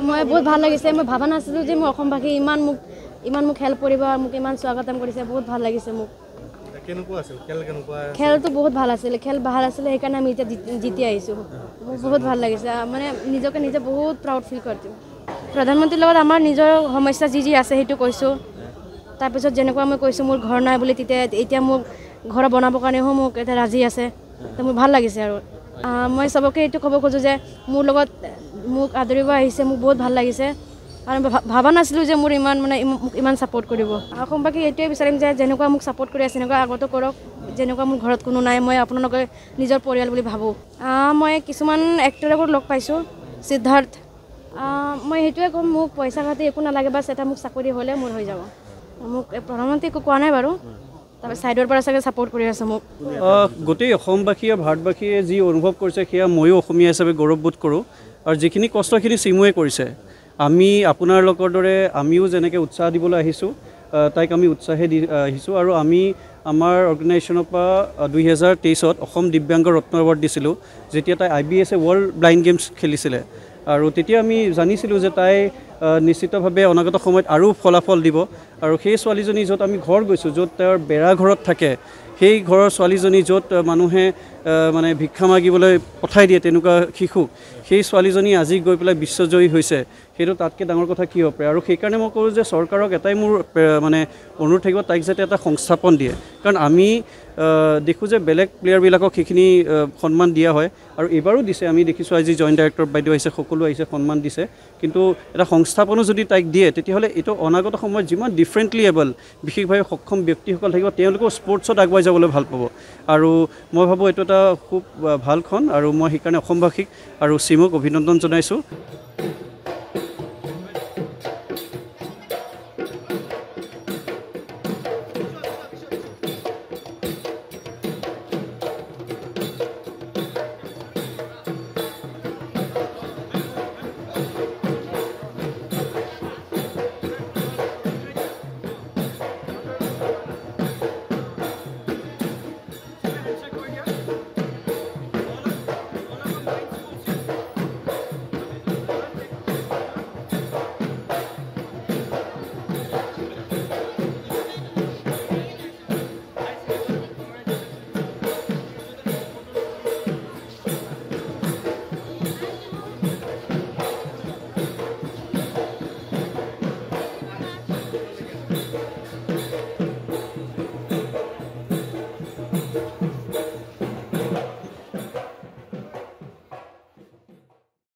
মই বহুত ভাল লাগিছে মই ভাবা নাছিলোঁ যে মই অসমবাসী ইমান মোক হেল্প কৰিব মোক ইমান স্বাগতম কৰিছে বহুত ভাল লাগিছে মোক খেলটো বহুত ভাল আছিলে সেইকাৰণে আমি এতিয়া জিতি আহিছোঁ মোক বহুত ভাল লাগিছে মানে নিজকে নিজে বহুত প্ৰাউড ফিল কৰিছোঁ প্ৰধানমন্ত্ৰীৰ লগত আমাৰ নিজৰ সমস্যা যি আছে সেইটো কৈছোঁ তাৰপিছত যেনেকুৱা মই কৈছোঁ মোৰ ঘৰ নাই বুলি তেতিয়া এতিয়া মোক ঘৰ বনাবৰ কাৰণেও মোক এতিয়া ৰাজি আছে তো মোৰ ভাল লাগিছে আৰু মই চবকে এইটো ক'ব খোজোঁ যে মোৰ লগত মোক আদৰিব আহিছে মোক বহুত ভাল লাগিছে আৰু ভাবা নাছিলোঁ যে মোৰ ইমান ছাপোৰ্ট কৰিব অসমবাসী এইটোৱে বিচাৰিম যে যেনেকুৱা মোক ছাপোৰ্ট কৰি আছে তেনেকুৱা আগতো কৰক যেনেকুৱা মোৰ ঘৰত কোনো নাই মই আপোনালোকে নিজৰ পৰিয়াল বুলি ভাবোঁ মই কিছুমান এক্টৰকো লগ পাইছোঁ সিদ্ধাৰ্থ মই সেইটোৱে ক'ম মোক পইচা পাতি একো নালাগে বাছ এটা মোক চাকৰি হ'লে মোৰ হৈ যাব মোক প্ৰধানমন্ত্ৰী একো কোৱা নাই বাৰু তাৰপৰা ছাইডৰ পৰা চাগে ছাপোৰ্ট কৰি আছে মোক গোটেই অসমবাসীয়ে ভাৰতবাসীয়ে যি অনুভৱ কৰিছে সেয়া ময়ো অসমীয়া হিচাপে গৌৰৱবোধ কৰোঁ আৰু যিখিনি কষ্টখিনি চিমুৱে কৰিছে আমি আপোনাৰ লগৰ দৰে আমিও যেনেকৈ উৎসাহ দিবলৈ আহিছোঁ তাইক আমি উৎসাহে দি আহিছোঁ আৰু আমি আমাৰ অৰ্গেনাইজেশ্যনৰ পৰা 2023 অসম দিব্যাংগ ৰত্ন এৱাৰ্ড দিছিলোঁ যেতিয়া তাই IBS ৱৰ্ল্ড ব্লাইণ্ড গেমছ খেলিছিলে আৰু তেতিয়া আমি জানিছিলোঁ যে তাই নিশ্চিতভাৱে অনাগত সময়ত আৰু ফলাফল দিব আৰু সেই ছোৱালীজনী য'ত আমি ঘৰ গৈছোঁ য'ত তেওঁৰ বেৰা ঘৰত থাকে সেই ঘৰৰ ছোৱালীজনী য'ত মানুহে মানে ভিক্ষা মাগিবলৈ পঠাই দিয়ে তেনেকুৱা শিশুক সেই ছোৱালীজনী আজি গৈ পেলাই বিশ্বজয়ী হৈছে সেইটো তাতকৈ ডাঙৰ কথা কি হ'ব পাৰে আৰু সেইকাৰণে মই কৰোঁ যে চৰকাৰক এটাই মোৰ মানে অনুৰোধ থাকিব তাইক যাতে এটা সংস্থাপন দিয়ে কাৰণ আমি দেখোঁ যে বেলেগ প্লেয়াৰবিলাকক সেইখিনি সন্মান দিয়া হয় আৰু এইবাৰো দিছে আমি দেখিছোঁ আজি জইণ্ট ডাইৰেক্টৰ বাইদেউ আহিছে সকলো আহিছে সন্মান দিছে কিন্তু এটা সংস্থাপনো যদি তাইক দিয়ে তেতিয়াহ'লে এইটো অনাগত সময়ত যিমান ডিফাৰেণ্টলি এবল বিশেষভাৱে সক্ষম ব্যক্তিসকল থাকিব তেওঁলোকেও স্পৰ্টছত আগুৱাই যাবলৈ ভাল পাব আৰু মই ভাবোঁ এইটো এটা খুব ভালখন আৰু মই সেইকাৰণে অসমবাসীক আৰু চিমুক অভিনন্দন জনাইছোঁ